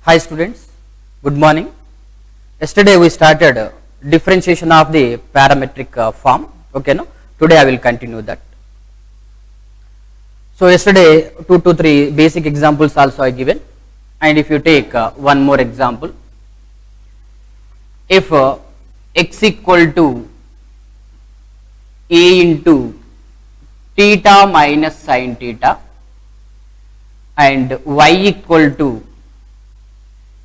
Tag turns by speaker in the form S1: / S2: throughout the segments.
S1: Hi students, good morning. Yesterday we started differentiation of the parametric form. Okay, no? Today I will continue that. So yesterday 2 to 3 basic examples also I given, and if you take one more example, if x equal to a into theta minus sin theta and y equal to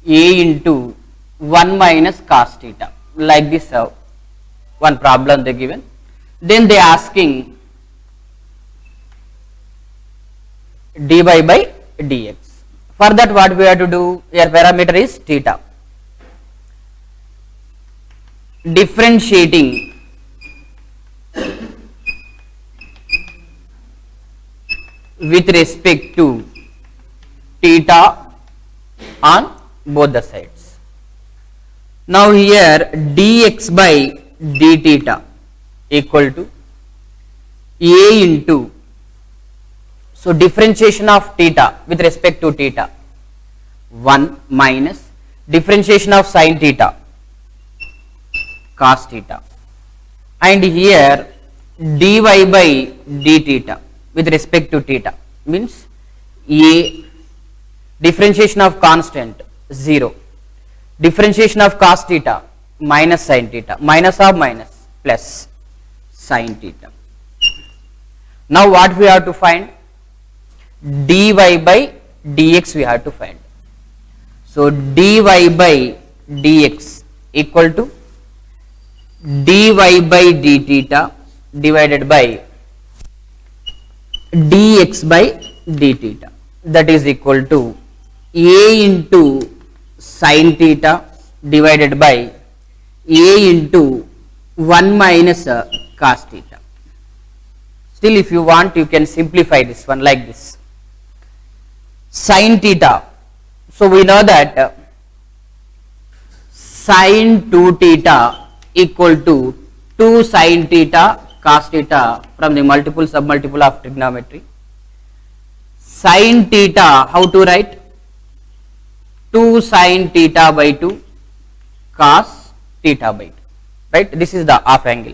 S1: a into 1 minus cos theta, like this one problem they given. Then they asking dy by dx. For that what we have to do, your parameter is theta. Differentiating with respect to theta on both the sides. Now here dx by d theta equal to a into, so differentiation of theta with respect to theta 1 minus differentiation of sin theta cos theta, and here dy by d theta with respect to theta means a differentiation of constant 0, differentiation of cos theta minus sin theta, minus of minus plus sin theta. Now what we have to find? Dy by dx we have to find. So dy by dx equal to dy by d theta divided by dx by d theta, that is equal to a into sin theta divided by a into 1 minus cos theta. Still if you want you can simplify this one like this. Sin theta, so we know that sin 2 theta equal to 2 sin theta cos theta from the multiple submultiple of trigonometry. Sin theta, how to write? 2 sin theta by 2 cos theta by 2, right? This is the half angle.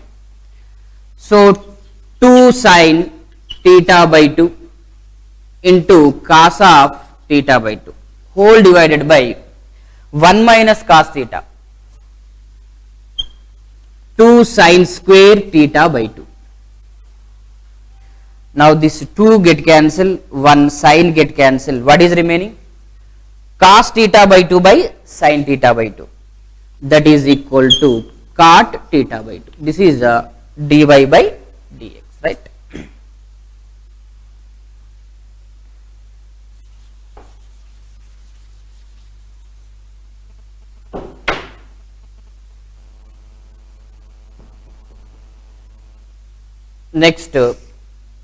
S1: So 2 sin theta by 2 into cos of theta by 2 whole divided by 1 minus cos theta, 2 sin square theta by 2. Now this 2 get cancelled, 1 sin get cancelled. What is remaining? Cos theta by 2 by sin theta by 2, that is equal to cot theta by 2. This is dy by dx, right? Next,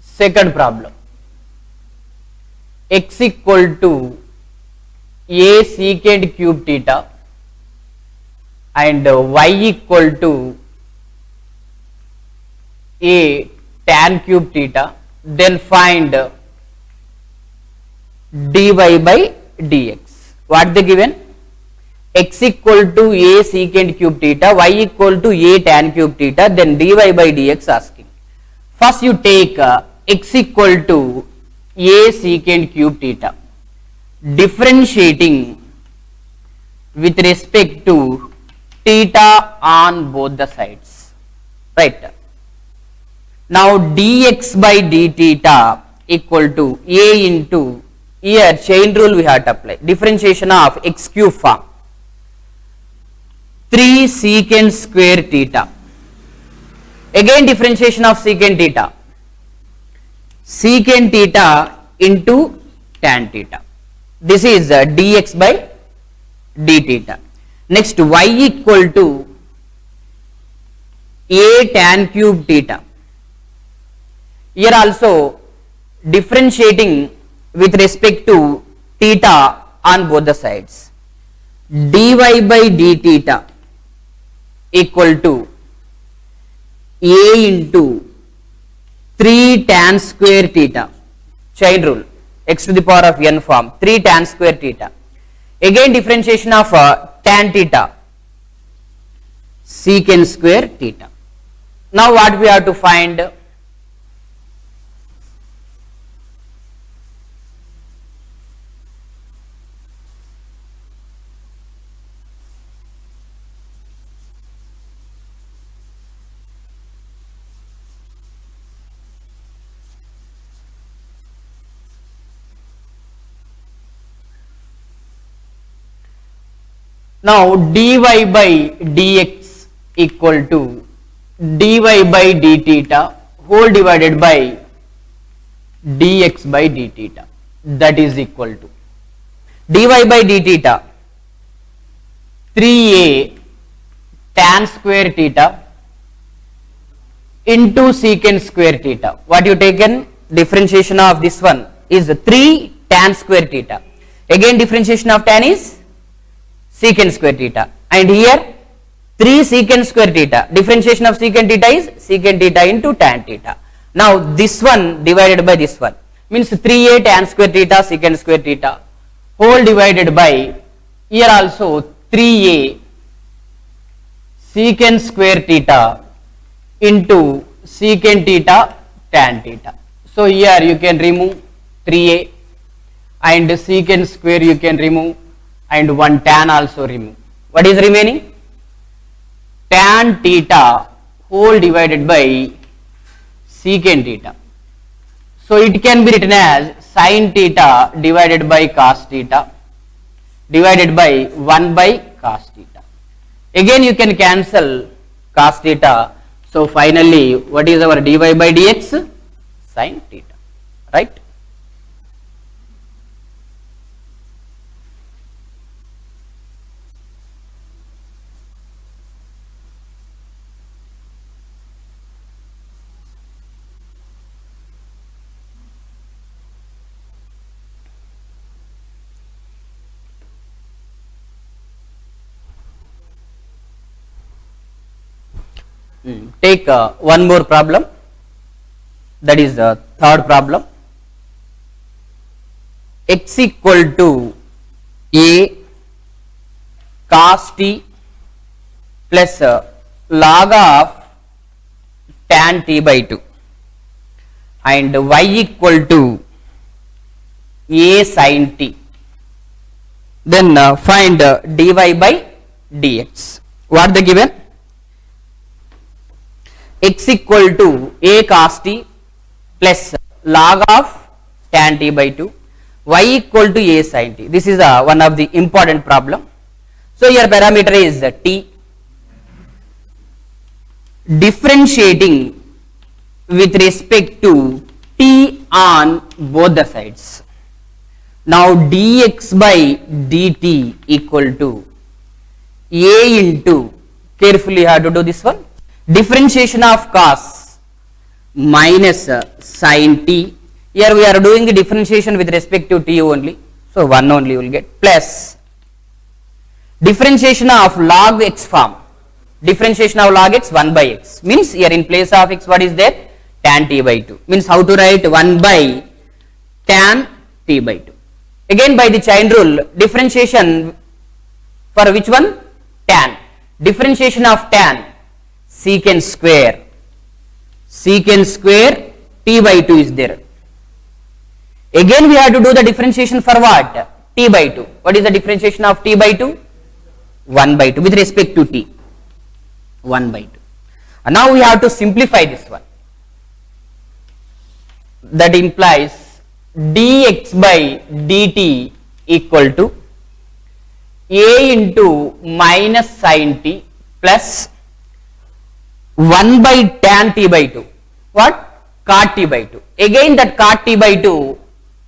S1: second problem. X equal to a secant cube theta and y equal to a tan cube theta, then find dy by dx. What they given? X equal to a secant cube theta, y equal to a tan cube theta, then dy by dx asking. First you take x equal to a secant cube theta, differentiating with respect to theta on both the sides, right? Now dx by d theta equal to a into, here chain rule we have to apply, differentiation of x cube form 3 secant square theta, again differentiation of secant theta, secant theta into tan theta. This is dx by d theta. Next y equal to a tan cube theta. Here also differentiating with respect to theta on both the sides. Dy by d theta equal to a into 3 tan square theta, chain rule, x to the power of n form, 3 tan square theta. Again differentiation of tan theta, secant square theta. Now what we have to find? Now dy by dx equal to dy by d theta whole divided by dx by d theta, that is equal to dy by d theta 3a tan square theta into secant square theta. What you taken? Differentiation of this one is 3 tan square theta. Again differentiation of tan is secant square theta, and here 3 secant square theta. Differentiation of secant theta is secant theta into tan theta. Now this one divided by this one means 3a tan square theta secant square theta whole divided by, here also 3a secant square theta into secant theta tan theta. So here you can remove 3a and secant square you can remove, and one tan also remove. What is remaining? Tan theta whole divided by secant theta. So it can be written as sin theta divided by cos theta divided by 1 by cos theta. Again you can cancel cos theta. So finally what is our dy by dx? Sin theta, right? Take one more problem, that is the third problem. X equal to a cos t plus log of tan t by 2 and y equal to a sin t. Then find dy by dx. What the given? X equal to a cos t plus log of tan t by 2, y equal to a sin t. This is one of the important problem. So your parameter is t. Differentiating with respect to t on both the sides. Now dx by dt equal to a into, carefully you have to do this one, differentiation of cos minus sin t. Here we are doing the differentiation with respect to t only, so 1 only you will get, plus differentiation of log x form. Differentiation of log x 1 by x means here in place of x what is there? Tan t by 2. Means how to write 1 by tan t by 2. Again by the chain rule, differentiation for which one? Tan. Differentiation of tan secant square t by 2 is there. Again we have to do the differentiation for what? T by 2. What is the differentiation of t by 2? 1 by 2 with respect to t. 1 by 2. And now we have to simplify this one. That implies dx by dt equal to a into minus sin t plus 1 by tan t by 2. What? Cot t by 2. Again that cot t by 2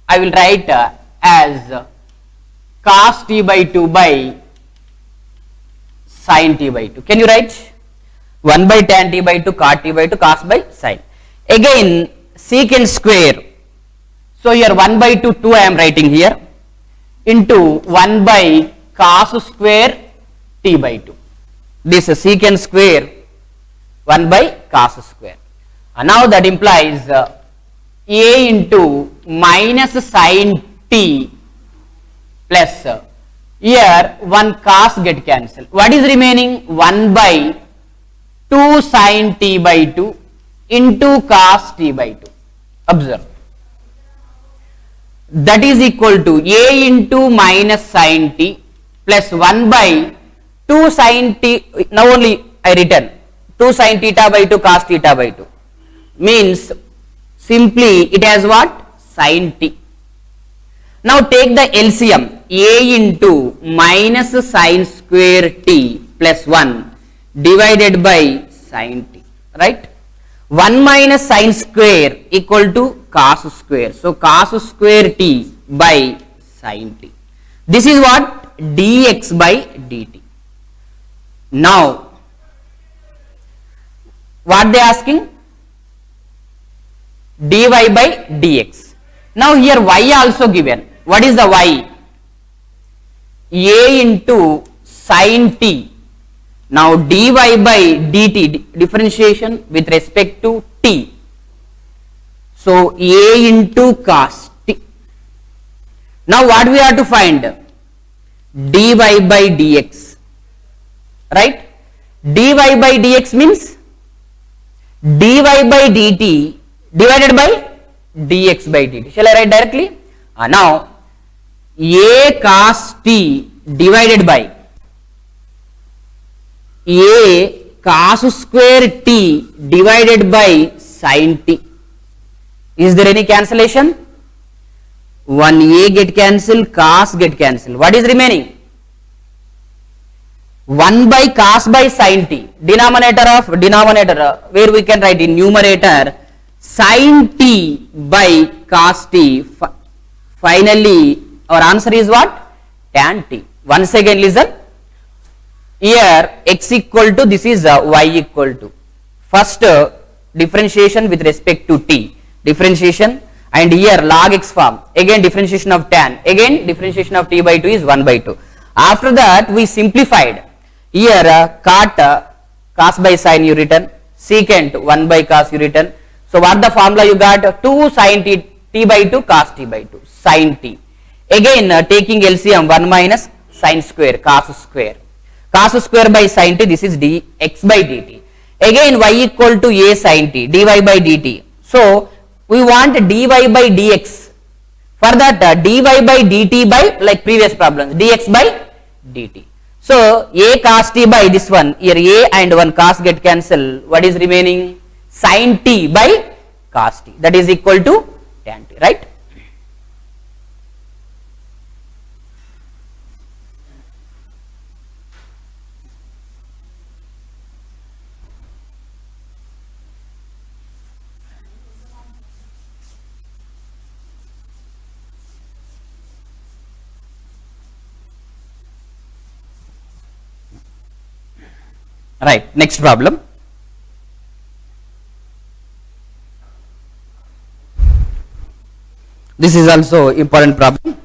S1: I will write as cos t by 2 by sin t by 2. Can you write? 1 by tan t by 2, cot t by 2, cos by sin. Again secant square. So here 1 by 2 I am writing here into 1 by cos square t by 2. This is secant square 1 by cos square. And now that implies a into minus sin t plus Here 1 cos get cancelled. What is remaining? 1 by 2 sin t by 2 into cos t by 2. Observe. That is equal to a into minus sin t plus 1 by 2 sin t. Now only I written 2 sin theta by 2 cos theta by 2. Means simply it has what? Sin t. Now take the LCM. A into minus sin square t plus 1 divided by sin t. Right? 1 minus sin square equal to cos square. So cos square t by sin t. This is what? Dx by dt. Now what they asking? Dy by dx. Now here y also given. What is the y? A into sin t. Now dy by dt, differentiation with respect to t. So a into cos t. Now what we have to find? Dy by dx. Right? Dy by dx means dy by dt divided by dx by dt. Shall I write directly? Now a cos t divided by a cos square t divided by sin t. Is there any cancellation? 1a get cancelled, cos get cancelled. What is remaining? 1 by cos by sin t. Denominator where we can write in numerator sin t by cos t. Finally our answer is what? Tan t. Once again listen. Here x equal to, this is y equal to. First differentiation with respect to t. Differentiation, and here log x form. Again differentiation of tan. Again differentiation of t by 2 is 1 by 2. After that we simplified. Here cot cos by sin you written. Secant 1 by cos you written. So what the formula you got? 2 sin t by 2 cos t by 2 sin t. Again taking LCM 1 minus sin square cos square. Cos square by sin t, this is dx by dt. Again y equal to a sin t, dy by dt. So we want dy by dx. For that dy by dt by, like previous problems, dx by dt. So a cos t by this one, here a and 1 cos get cancelled. What is remaining? Sin t by cos t. That is equal to tan t, right? Right, next problem. This is also important problem.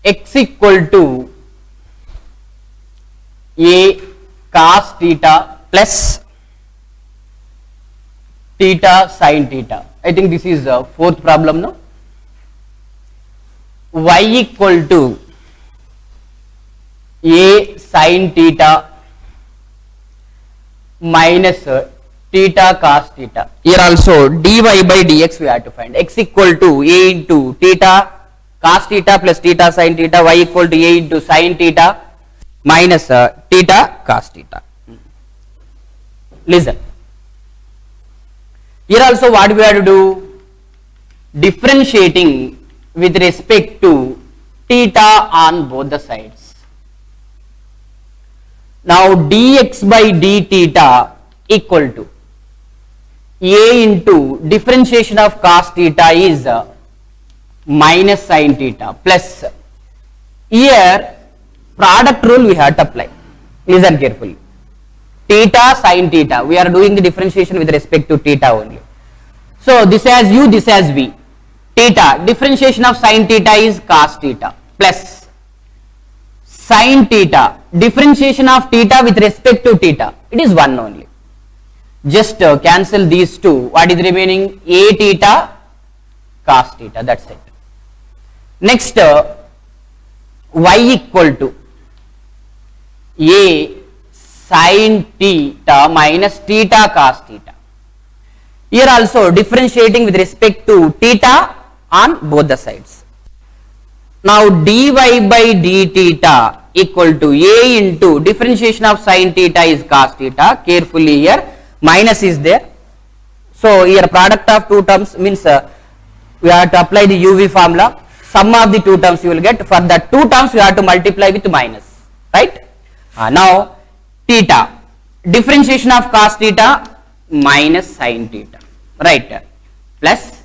S1: X equal to a cos theta plus theta sin theta. I think this is fourth problem now. Y equal to a sin theta minus theta cos theta. Here also dy by dx we have to find. X equal to a into theta cos theta plus theta sin theta. Y equal to a into sin theta minus theta cos theta. Listen. Here also what we have to do? Differentiating with respect to theta on both the sides. Now dx by d theta equal to a into differentiation of cos theta is minus sin theta plus, here product rule we have to apply. Listen carefully. Theta sin theta, we are doing the differentiation with respect to theta only. So this has u, this has v. Theta, differentiation of sin theta is cos theta plus sin theta, differentiation of theta with respect to theta, it is 1 only. Just cancel these two. What is remaining? A theta cos theta, that's it. Next, y equal to a sin theta minus theta cos theta. Here also differentiating with respect to theta on both the sides. Now dy by d theta equal to a into differentiation of sin theta is cos theta. Carefully here minus is there. So here product of two terms means we have to apply the UV formula. Sum of the two terms you will get. For the two terms you have to multiply with minus, right? Now theta, differentiation of cos theta minus sin theta, right? Plus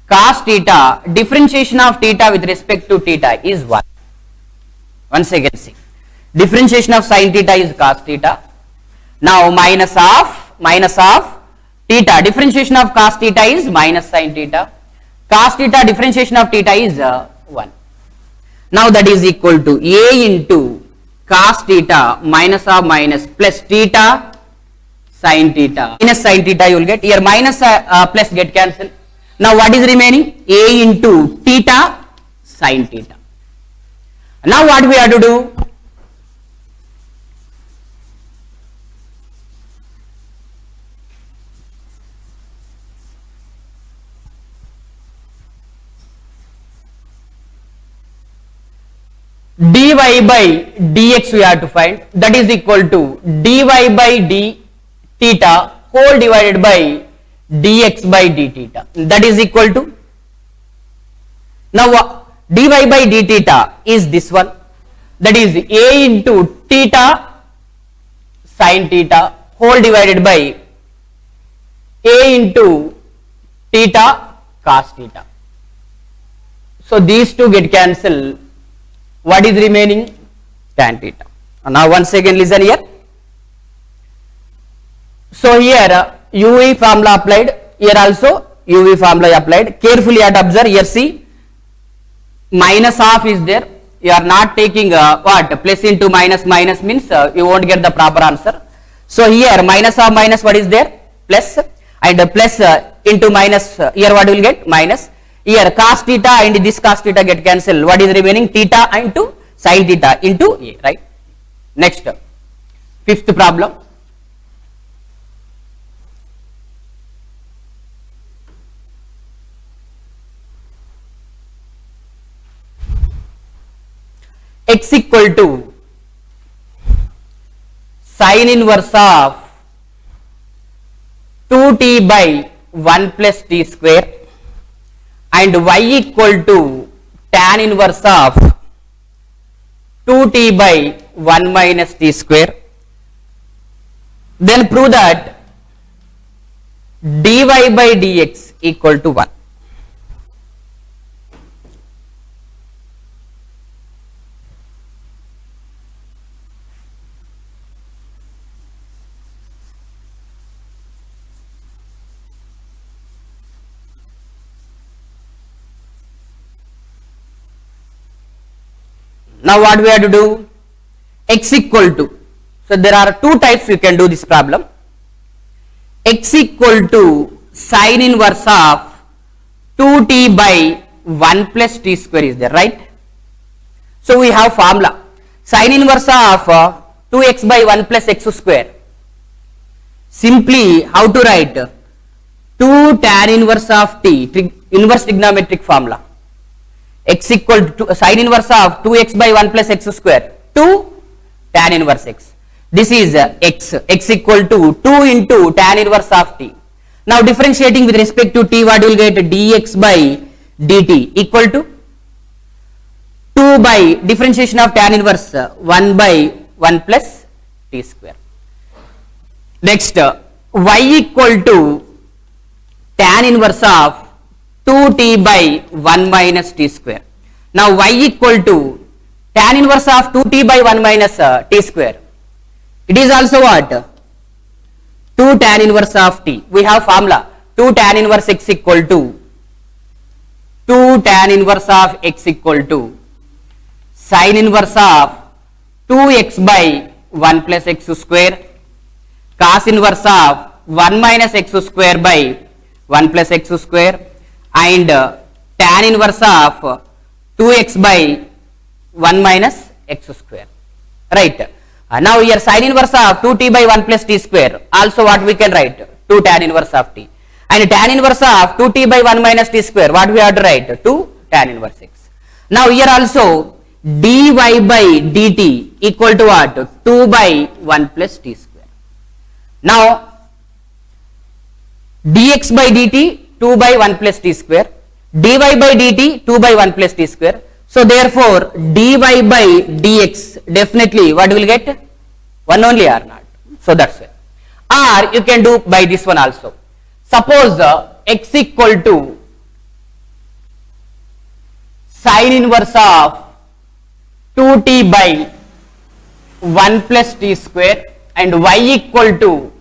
S1: cos theta, differentiation of theta with respect to theta is 1. Once again see, differentiation of sin theta is cos theta. Now minus of theta, differentiation of cos theta is minus sin theta. Cos theta, differentiation of theta is 1. Now that is equal to a into cos theta minus of minus plus theta sin theta. Minus sin theta you will get. Here minus plus get cancelled. Now what is remaining? A into theta sin theta. Now what we have to do? Dy by dx we have to find, that is equal to dy by d theta whole divided by dx by d theta, that is equal to, now dy by d theta is this one, that is a into theta sin theta whole divided by a into theta cos theta. So these two get cancelled. What is remaining? Tan theta. Now once again listen here. So here UV formula applied, here also UV formula applied. Carefully at observe, here see minus half is there. You are not taking what? Plus into minus, minus means you won't get the proper answer. So here minus of minus, what is there? Plus, and plus into minus, here what will get? Minus. Here cos theta and this cos theta get cancelled. What is remaining? Theta into sin theta into a, right? Next, fifth problem. X equal to sin inverse of 2t by 1 plus t square and y equal to tan inverse of 2t by 1 minus t square. Then prove that dy by dx equal to 1. Now what we have to do? X equal to, so there are two types you can do this problem. X equal to sin inverse of 2t by 1 plus t square is there, right? So we have formula sin inverse of 2x by 1 plus x square. Simply how to write? 2 tan inverse of t, inverse trigonometric formula. X equal to sin inverse of 2x by 1 plus x square, 2 tan inverse x. This is x. X equal to 2 into tan inverse of t. Now differentiating with respect to t, what you will get? Dx by dt equal to 2 by differentiation of tan inverse 1 by 1 plus t square. Next, y equal to tan inverse of 2t by 1 minus t square. Now y equal to tan inverse of 2t by 1 minus t square. It is also what? 2 tan inverse of t. We have formula 2 tan inverse x equal to 2 tan inverse of x equal to sin inverse of 2x by 1 plus x square cos inverse of 1 minus x square by 1 plus x square and tan inverse of 2x by 1 minus x square, right? Now here sin inverse of 2t by 1 plus t square, also what we can write? 2 tan inverse of t. And tan inverse of 2t by 1 minus t square, what we have to write? 2 tan inverse x. Now here also dy by dt equal to what? 2 by 1 plus t square. Now dx by dt 2 by 1 plus t square, dy by dt 2 by 1 plus t square. So therefore dy by dx definitely what will get? 1 only or not? So that's it. Or you can do by this one also. Suppose x equal to sin inverse of 2t by 1 plus t square and y equal to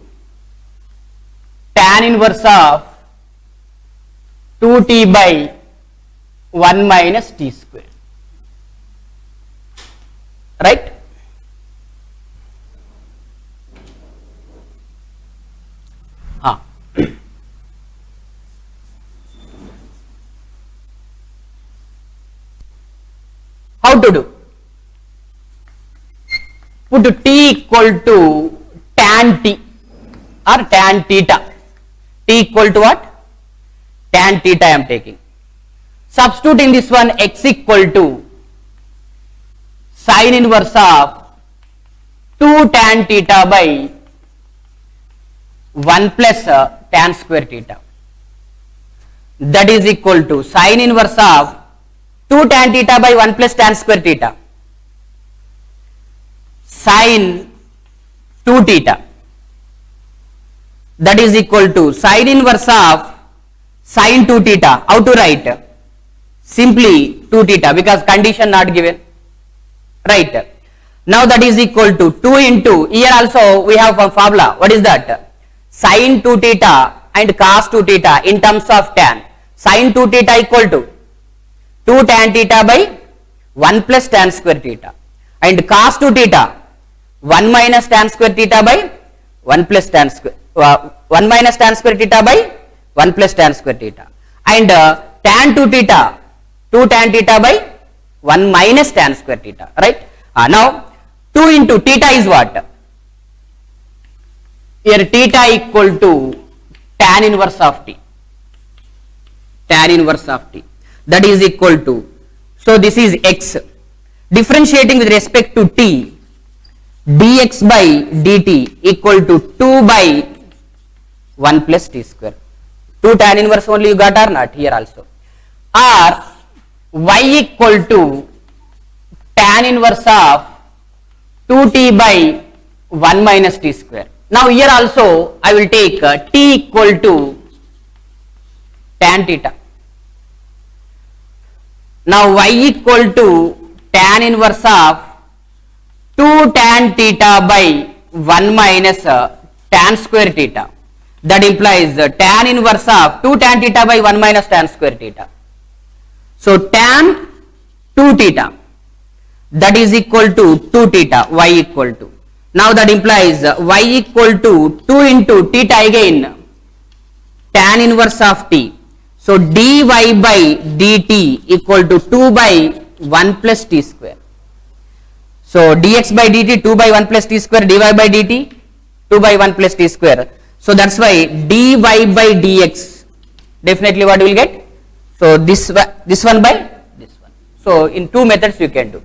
S1: tan inverse of 2t by 1 minus t square, right? How to do? Put t equal to tan t or tan theta. T equal to what? Tan theta I am taking. Substitute in this one x equal to sin inverse of 2 tan theta by 1 plus tan square theta. That is equal to sin inverse of 2 tan theta by 1 plus tan square theta sin 2 theta. That is equal to sin inverse of sin 2 theta. How to write? Simply 2 theta because condition not given, right? Now that is equal to 2 into, here also we have a formula. What is that? Sin 2 theta and cos 2 theta in terms of tan. Sin 2 theta equal to 2 tan theta by 1 plus tan square theta and cos 2 theta 1 minus tan square theta by 1 plus tan square 1 minus tan square theta by 1 plus tan square theta and tan 2 theta 2 tan theta by 1 minus tan square theta, right? Now 2 into theta is what? Here theta equal to tan inverse of t, tan inverse of t. That is equal to, so this is x, differentiating with respect to t, dx by dt equal to 2 by 1 plus t square. 2 tan inverse only you got or not? Here also. Or y equal to tan inverse of 2t by 1 minus t square. Now here also I will take t equal to tan theta. Now y equal to tan inverse of 2 tan theta by 1 minus tan square theta. That implies tan inverse of 2 tan theta by 1 minus tan square theta. So tan 2 theta, that is equal to 2 theta, y equal to. Now that implies y equal to 2 into theta again, tan inverse of t. So dy by dt equal to 2 by 1 plus t square. So dx by dt 2 by 1 plus t square, dy by dt 2 by 1 plus t square. So that's why dy by dx definitely what you will get? So this one by this one. So in two methods you can do.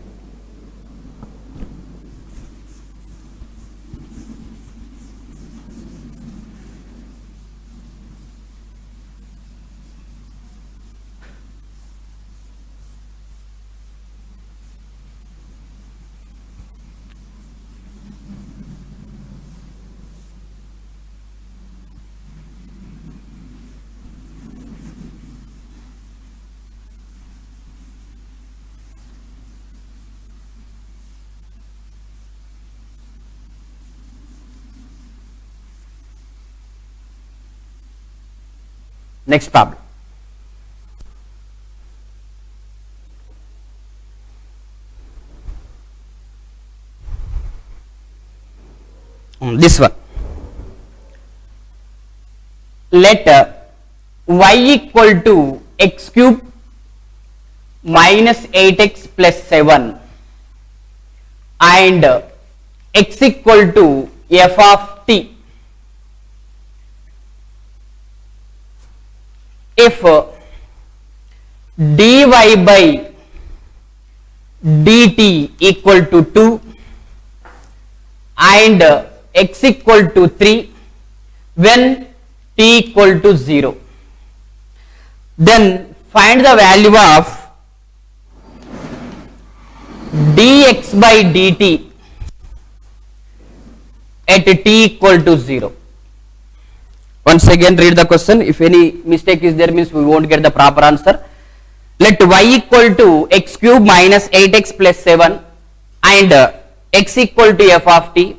S1: Next problem. This one. Let y equal to x cube minus 8x plus 7 and x equal to f of t. If dy by dt equal to 2 and x equal to 3 when t equal to 0, then find the value of dx by dt at t equal to 0. Once again read the question. If any mistake is there, means we won't get the proper answer. Let y equal to x cube minus 8x plus 7 and x equal to f of t,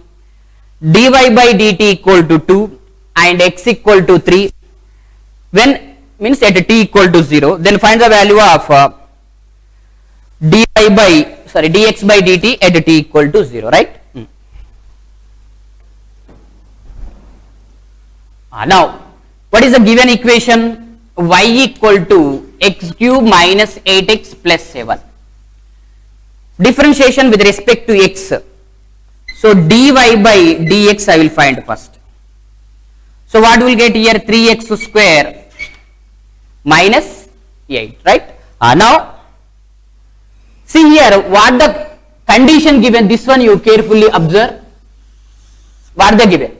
S1: dy by dt equal to 2 and x equal to 3 when means at t equal to 0, then find the value of dx by dt at t equal to 0, right? Now what is the given equation? Y equal to x cube minus 8x plus 7. Differentiation with respect to x. So dy by dx I will find first. So what we will get here? 3x square minus 8, right? Now see here what the condition given. This one you carefully observe. What they given?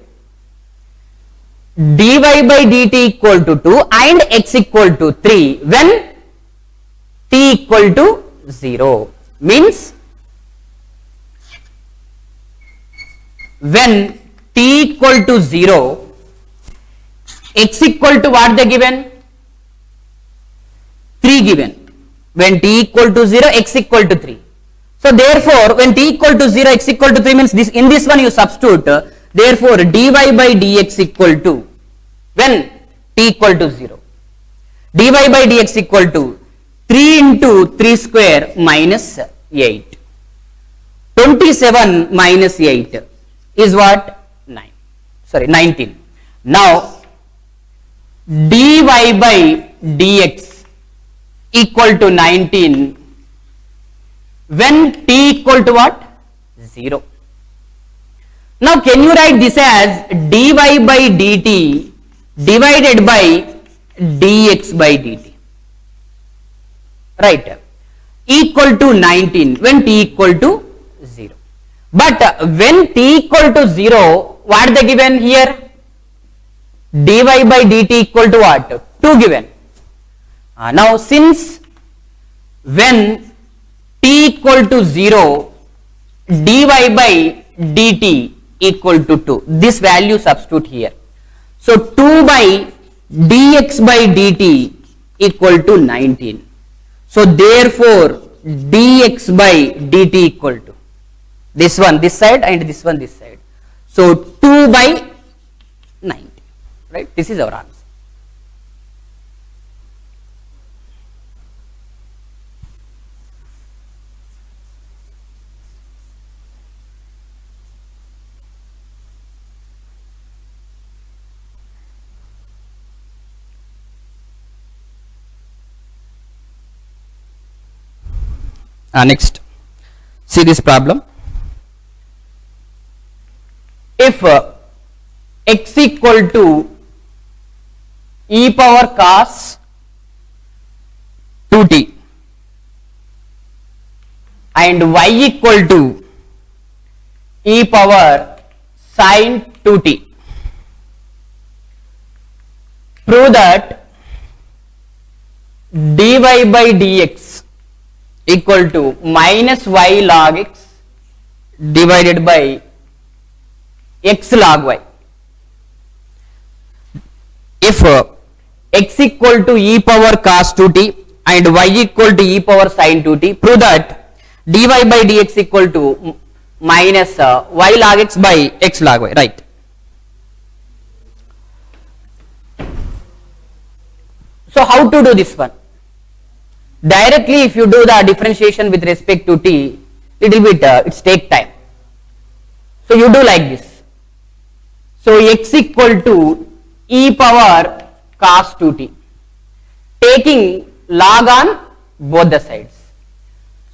S1: dy by dt equal to 2 and x equal to 3 when t equal to 0, means when t equal to 0, x equal to what they given? 3 given. When t equal to 0, x equal to 3. So therefore when t equal to 0, x equal to 3 means this, in this one you substitute. Therefore dy by dx equal to, when t equal to 0, dy by dx equal to 3 into 3 square minus 8. 27 minus 8 is what? 19. Now dy by dx equal to 19 when t equal to what? 0. Now can you write this as dy by dt divided by dx by dt, right? Equal to 19 when t equal to 0. But when t equal to 0, what they given here? dy by dt equal to what? 2 given. Now since when t equal to 0, dy by dt equal to 2, this value substitute here. So 2 by dx by dt equal to 19. So therefore dx by dt equal to this one this side and this one this side. So 2 by 19, right? This is our answer. Next, see this problem. If x equal to e power cos 2t and y equal to e power sin 2t, prove that dy by dx equal to minus y log x divided by x log y. If x equal to e power cos 2t and y equal to e power sin 2t, prove that dy by dx equal to minus y log x by x log y, right? So how to do this one? Directly if you do the differentiation with respect to t, little bit it's take time. So you do like this. So x equal to e power cos 2t, taking log on both the sides.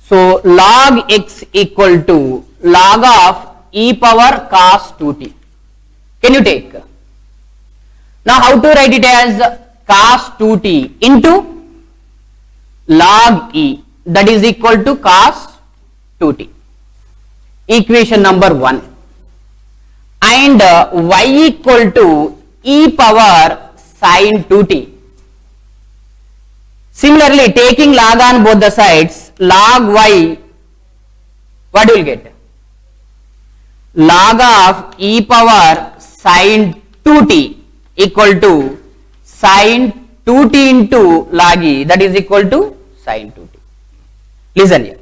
S1: So log x equal to log of e power cos 2t. Can you take? Now how to write it as cos 2t into log e, that is equal to cos 2t. Equation number 1. And y equal to e power sin 2t. Similarly, taking log on both the sides, log y, what you will get? Log of e power sin 2t equal to sin 2t into log e, that is equal to sin 2t. Listen here.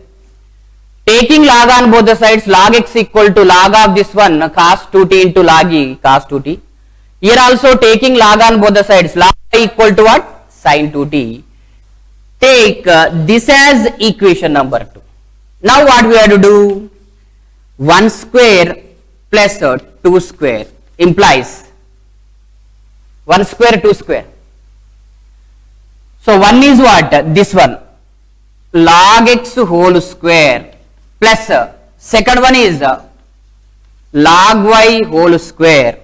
S1: Taking log on both the sides, log x equal to log of this one cos 2t into log e cos 2t. Here also taking log on both the sides, log y equal to what? Sin 2t. Take this as equation number 2. Now what we have to do? 1 square plus 2 square implies 1 square 2 square. So 1 is what? This one, log x whole square, plus second one is log y whole square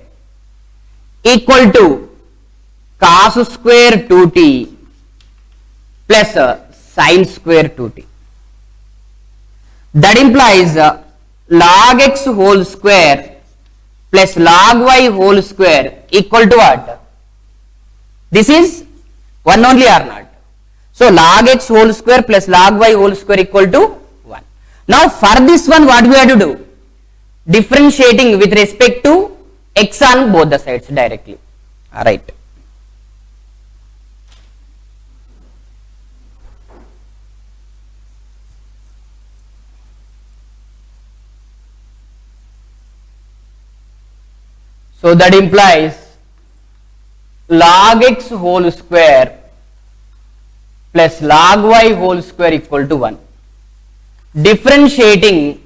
S1: equal to cos square 2t plus sin square 2t. That implies log x whole square plus log y whole square equal to what? This is 1 only or not? So log x whole square plus log y whole square equal to 1. Now for this one what we have to do? Differentiating with respect to x on both the sides directly. Alright. So that implies log x whole square plus log y whole square equal to 1. Differentiating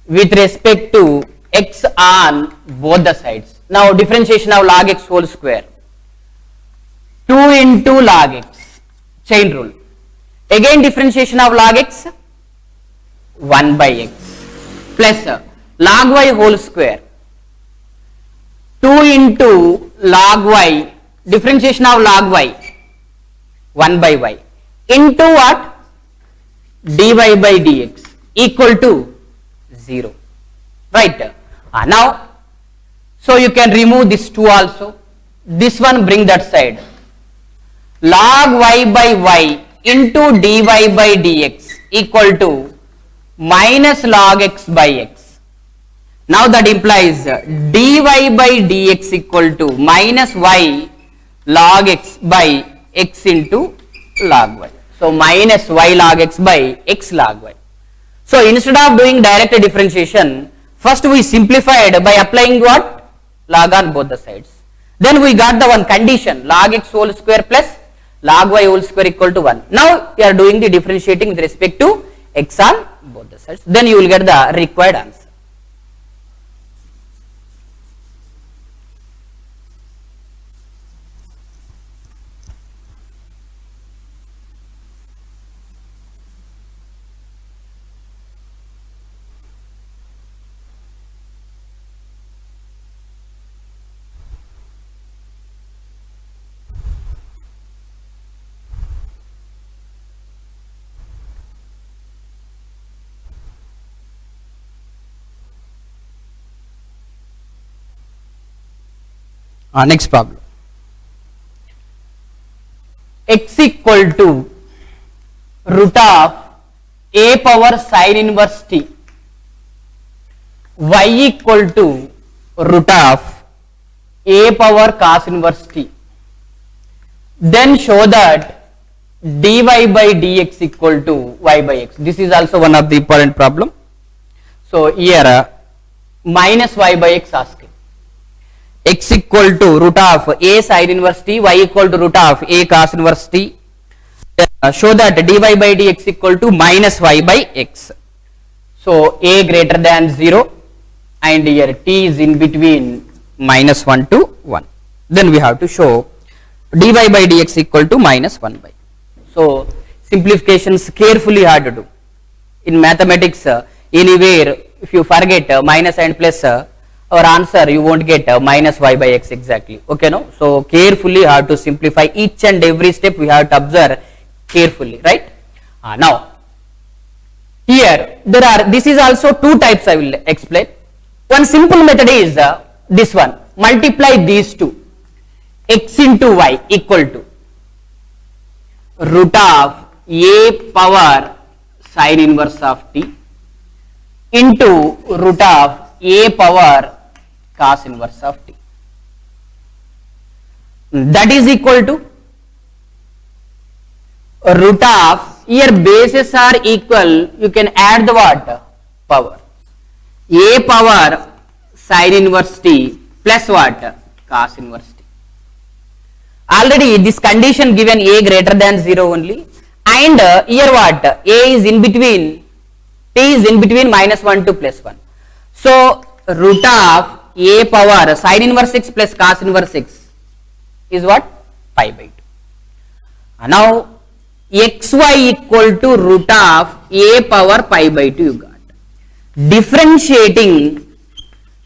S1: with respect to x on both the sides. Now differentiation of log x whole square. 2 into log x, chain rule. Again differentiation of log x, 1 by x plus log y whole square. 2 into log y, differentiation of log y, 1 by y into what? Dy by dx equal to 0. Right. Now, so you can remove this 2 also. This one bring that side. Log y by y into dy by dx equal to minus log x by x. Now that implies dy by dx equal to minus y log x by x into log y. So minus y log x by x log y. So instead of doing direct differentiation, first we simplified by applying what? Log on both the sides. Then we got the one condition, log x whole square plus log y whole square equal to 1. Now we are doing the differentiating with respect to x on both the sides. Then you will get the required answer. Next problem. X equal to root of a power sin inverse t. Y equal to root of a power cos inverse t. Then show that dy by dx equal to y by x. This is also one of the important problem. So here minus y by x asking. X equal to root of a sin inverse t, y equal to root of a cos inverse t. Show that dy by dx equal to minus y by x. So a greater than 0 and here t is in between minus 1 to 1. Then we have to show dy by dx equal to minus 1 by. So simplifications carefully hard to do. In mathematics, anywhere if you forget minus and plus our answer, you won't get minus y by x exactly. Okay, no? So carefully hard to simplify each and every step. We have to observe carefully, right? Now here this is also two types I will explain. One simple method is this one. Multiply these two. X into y equal to root of a power sin inverse of t into root of a power cos inverse of t. That is equal to root of, here bases are equal, you can add the what? Power. A power sin inverse t plus what? Cos inverse t. Already this condition given a greater than 0 only, and here what? A is in between, t is in between minus 1 to plus 1. So root of a power sin inverse x plus cos inverse x is what? Pi by 2. Now xy equal to root of a power pi by 2 you got. Differentiating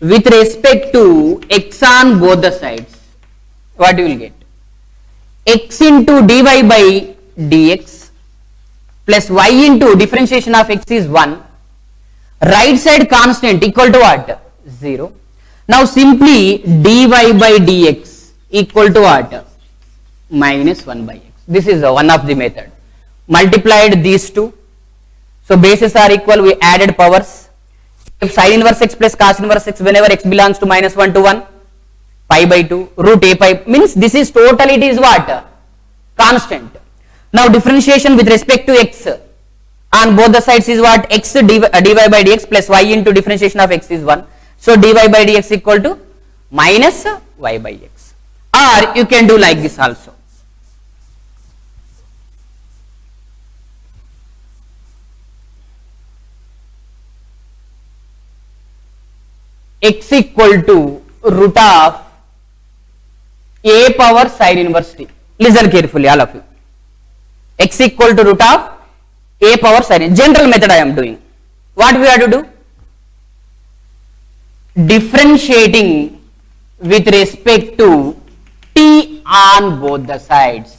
S1: with respect to x on both the sides, what you will get? X into dy by dx plus y into differentiation of x is 1. Right side constant equal to what? 0. Now simply dy by dx equal to what? Minus 1 by x. This is one of the method. Multiplied these two. So bases are equal, we added powers. If sin inverse x plus cos inverse x, whenever x belongs to minus 1 to 1, pi by 2, root a pi, means this is total, it is what? Constant. Now differentiation with respect to x on both the sides is what? X dy by dx plus y into differentiation of x is 1. So dy by dx equal to minus y by x. Or you can do like this also. X equal to root of a power sin inverse t. Listen carefully, all of you. X equal to root of a power sin. General method I am doing. What we have to do? Differentiating with respect to t on both the sides.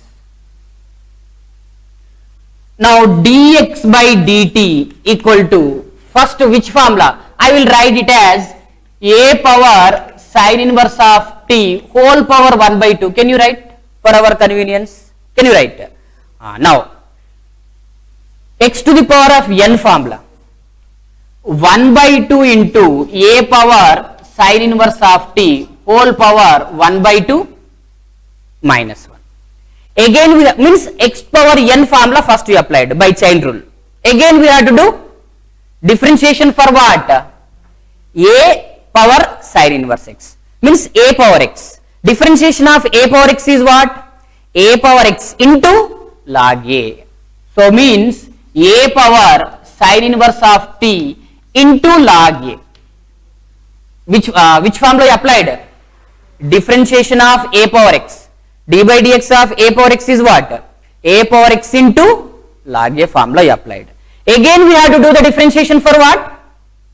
S1: Now dx by dt equal to, first which formula? I will write it as a power sin inverse of t whole power 1 by 2. Can you write for our convenience? Can you write? Now x to the power of n formula 1 by 2 into a power sin inverse of t whole power 1 by 2 minus 1. Again we means x power n formula first we applied by chain rule. Again we have to do differentiation for what? A power sin inverse x means a power x. Differentiation of a power x is what? A power x into log a. So means a power sin inverse of t into log a. Which formula you applied? Differentiation of a power x. D by dx of a power x is what? A power x into log a formula you applied. Again we have to do the differentiation for what?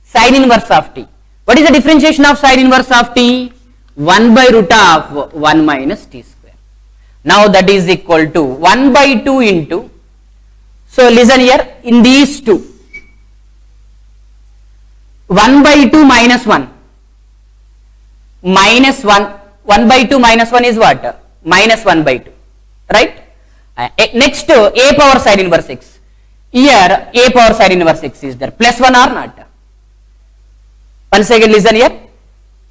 S1: Sin inverse of t. What is the differentiation of sin inverse of t? 1 by root of 1 minus t square. Now that is equal to 1 by 2 into, so listen here, in these two, 1 by 2 minus 1, minus 1, 1 by 2 minus 1 is what? Minus 1 by 2, right? Next a power sin inverse x. Here a power sin inverse x is there, plus 1 or not? Once again listen here,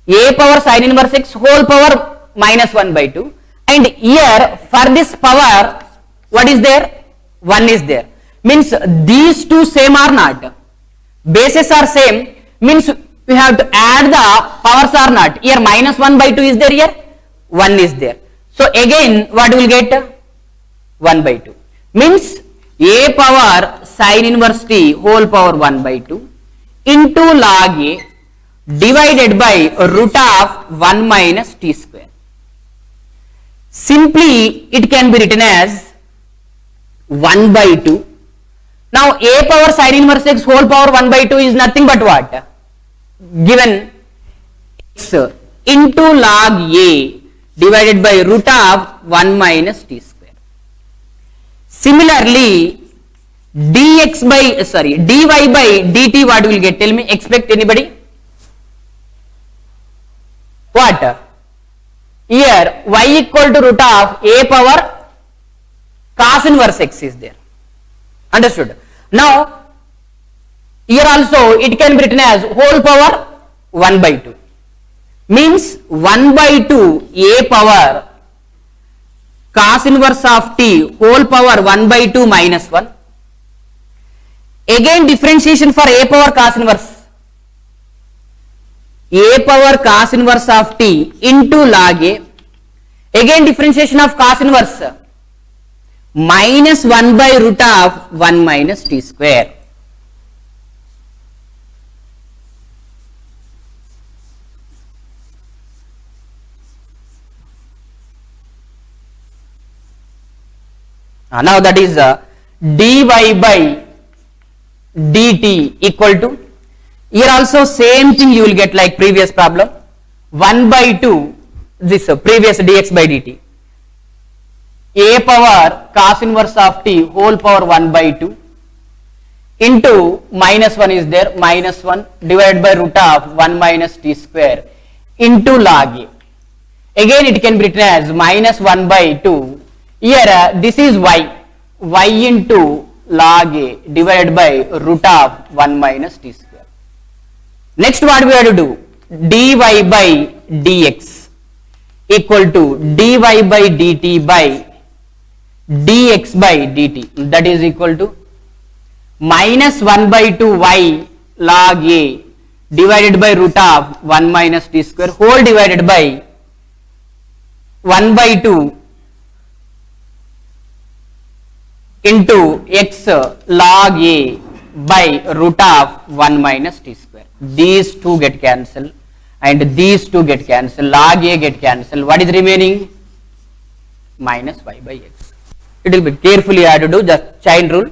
S1: a power sin inverse x whole power minus 1 by 2, and here for this power what is there? 1 is there. Means these two same or not? Bases are same, means we have to add the powers or not? Here minus 1 by 2 is there, here 1 is there. So again what will get? 1 by 2. Means a power sin inverse t whole power 1 by 2 into log a divided by root of 1 minus t square. Simply it can be written as 1 by 2. Now a power sine inverse x whole power 1 by 2 is nothing but what? Given x into log a divided by root of 1 minus t square. Similarly, dy by dt what will get? Tell me, expect anybody? What? Here y equal to root of a power cos inverse x is there. Understood? Now here also it can be written as whole power 1 by 2. Means 1 by 2 a power cos inverse of t whole power 1 by 2 minus 1. Again differentiation for a power cos inverse. A power cos inverse of t into log a. Again differentiation of cos inverse minus 1 by root of 1 minus t square. Now that is dy by dt equal to, here also same thing you will get like previous problem, 1 by 2 this previous dx by dt, a power cos inverse of t whole power 1 by 2 into minus 1 is there, minus 1 divided by root of 1 minus t square into log a. Again it can be written as minus 1 by 2. Here this is y into log a divided by root of 1 minus t square. Next what we have to do? Dy by dx equal to dy by dt by dx by dt, that is equal to minus 1 by 2 y log a divided by root of 1 minus t square whole divided by 1 by 2 into x log a by root of 1 minus t square. These two get cancelled and these two get cancelled, log a get cancelled. What is remaining? Minus y by x. It will be carefully I have to do just chain rule.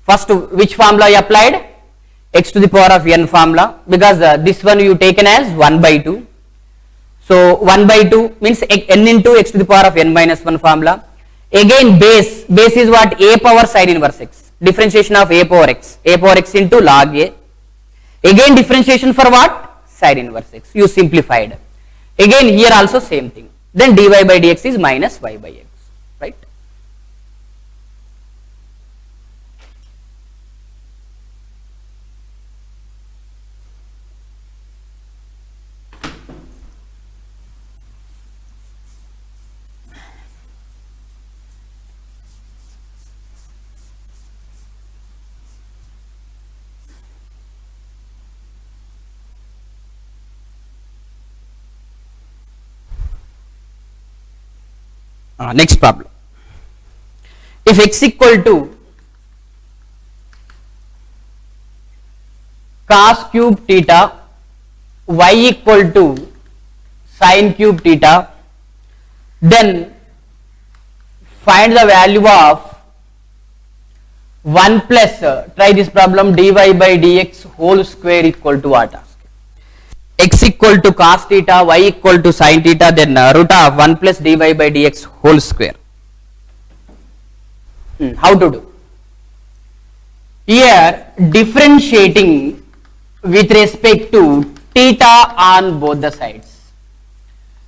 S1: First which formula I applied? X to the power of n formula, because this one you taken as 1 by 2. So 1 by 2 means n into x to the power of n minus 1 formula. Again base is what? A power sine inverse x. Differentiation of a power x into log a. Again differentiation for what? Sine inverse x. You simplified. Again here also same thing. Then dy by dx is minus y by x. Right? Next problem. If x equal to cos cube theta, y equal to sin cube theta, then find the value of 1 plus, try this problem, dy by dx whole square equal to what? X equal to cos theta, y equal to sin theta, then root of 1 plus dy by dx whole square. How to do? Here differentiating with respect to theta on both the sides.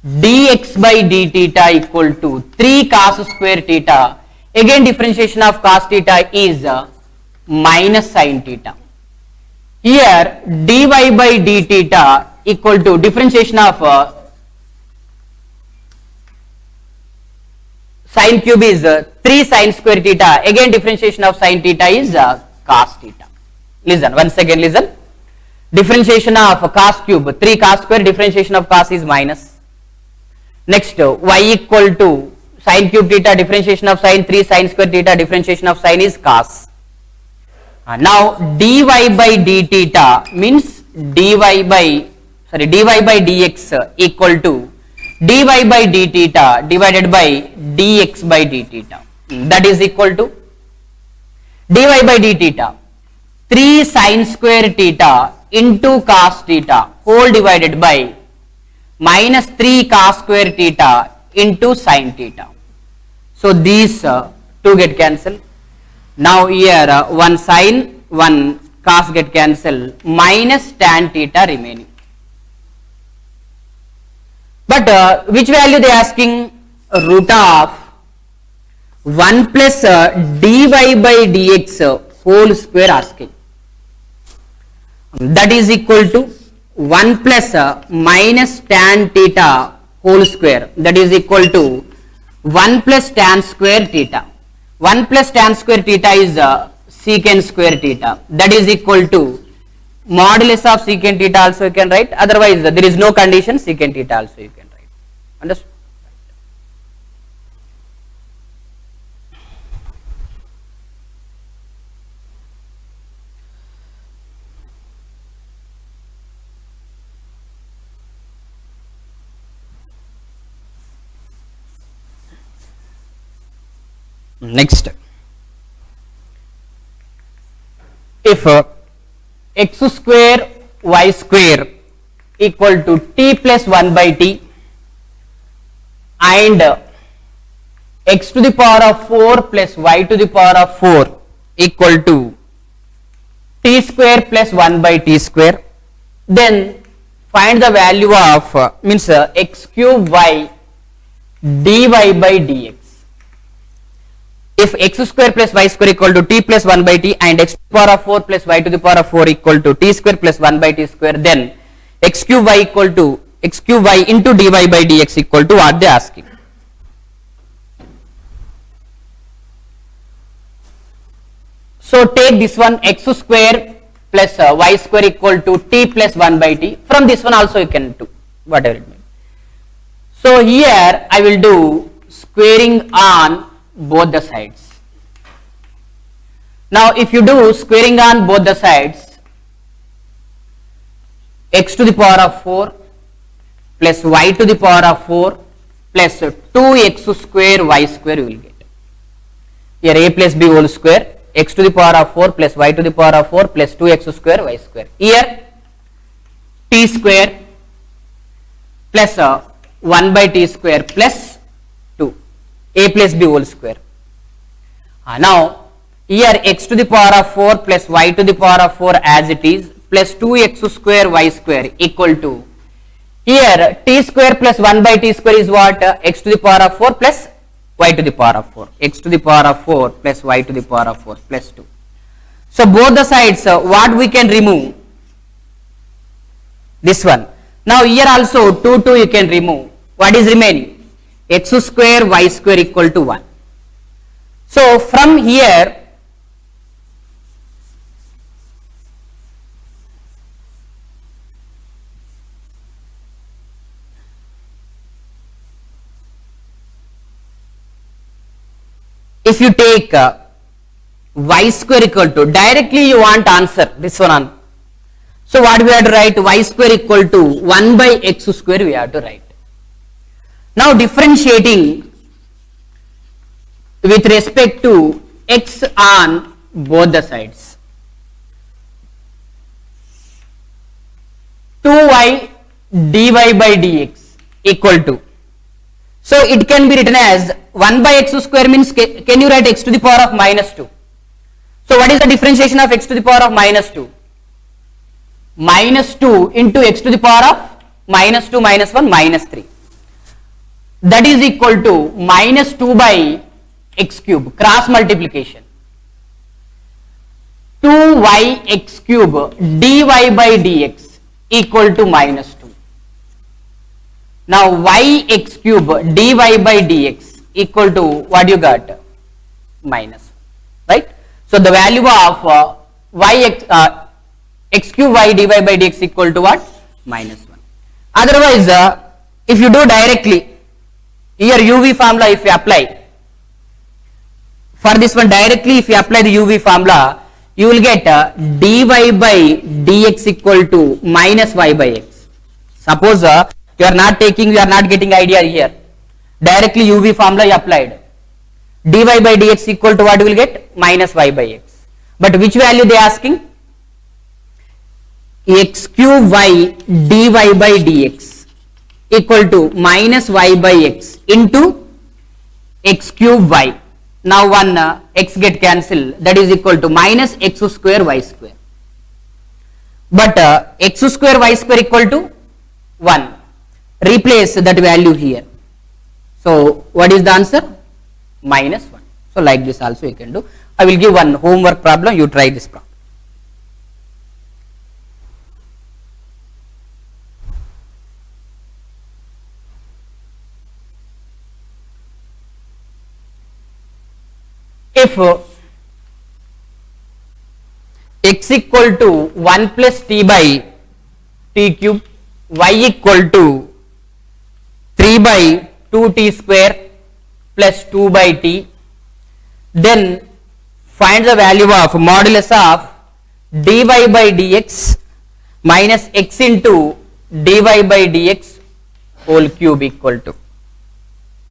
S1: Dx by d theta equal to 3 cos square theta. Again differentiation of cos theta is minus sin theta. Here dy by d theta equal to differentiation of sin cube is 3 sin square theta. Again differentiation of sin theta is cos theta. Listen, once again listen. Differentiation of cos cube 3 cos square, differentiation of cos is minus. Next y equal to sin cube theta, differentiation of sin 3 sin square theta, differentiation of sin is cos. Now dy by d theta means dy by dx equal to dy by d theta divided by dx by d theta. That is equal to dy by d theta 3 sin square theta into cos theta whole divided by minus 3 cos square theta into sin theta. So these two get cancelled. Now here one sin, one cos get cancelled, minus tan theta remaining. But which value they asking? Root of 1 plus dy by dx whole square asking. That is equal to 1 plus minus tan theta whole square, that is equal to 1 plus tan square theta. 1 plus tan square theta is secant square theta, that is equal to modulus of secant theta also you can write, otherwise there is no condition, secant theta also you can write. Understood? Next, if x square y square equal to t plus 1 by t and x to the power of 4 plus y to the power of 4 equal to t square plus 1 by t square, then find the value of means x cube y dy by dx. If x square plus y square equal to t plus 1 by t and x to the power of 4 plus y to the power of 4 equal to t square plus 1 by t square, then x cube y equal to x cube y into dy by dx equal to what they asking. So take this one, x square plus y square equal to t plus 1 by t. From this one also you can do whatever it means. So here I will do squaring on both the sides. Now if you do squaring on both the sides, x to the power of 4 plus y to the power of 4 plus 2x square y square you will get. Here a plus b whole square, x to the power of 4 plus y to the power of 4 plus 2x square y square. Here t square plus 1 by t square plus 2, a plus b whole square. Now here x to the power of 4 plus y to the power of 4 as it is plus 2x square y square equal to, here t square plus 1 by t square is what? X to the power of 4 plus y to the power of 4, x to the power of 4 plus y to the power of 4 plus 2. So both the sides what we can remove? This one. Now here also 2 you can remove. What is remaining? X square y square equal to 1. So from here if you take y square equal to, directly you want answer this one on. So what we have to write? Y square equal to 1 by x square we have to write. Now differentiating with respect to x on both the sides. 2y dy by dx equal to, so it can be written as 1 by x square means, can you write x to the power of minus 2. So what is the differentiation of x to the power of minus 2? Minus 2 into x to the power of minus 2 minus 1 minus 3. That is equal to minus 2 by x cube, cross multiplication. 2yx cube dy by dx equal to minus 2. Now yx cube dy by dx equal to what you got? Minus, right? So the value of x cube y dy by dx equal to what? Minus 1. Otherwise if you do directly, here uv formula if you apply, for this one directly if you apply the uv formula, you will get dy by dx equal to minus y by x. Suppose you are not getting idea here, directly uv formula you applied, dy by dx equal to what you will get? Minus y by x. But which value they are asking? X cube y dy by dx equal to minus y by x into x cube y. Now one x get cancelled, that is equal to minus x square y square. But x square y square equal to 1. Replace that value here. So what is the answer? Minus 1. So like this also you can do. I will give one homework problem, you try this problem. If x equal to 1 plus t by t cube, y equal to 3 by 2t square plus 2 by t, then find the value of modulus of dy by dx minus x into dy by dx whole cube equal to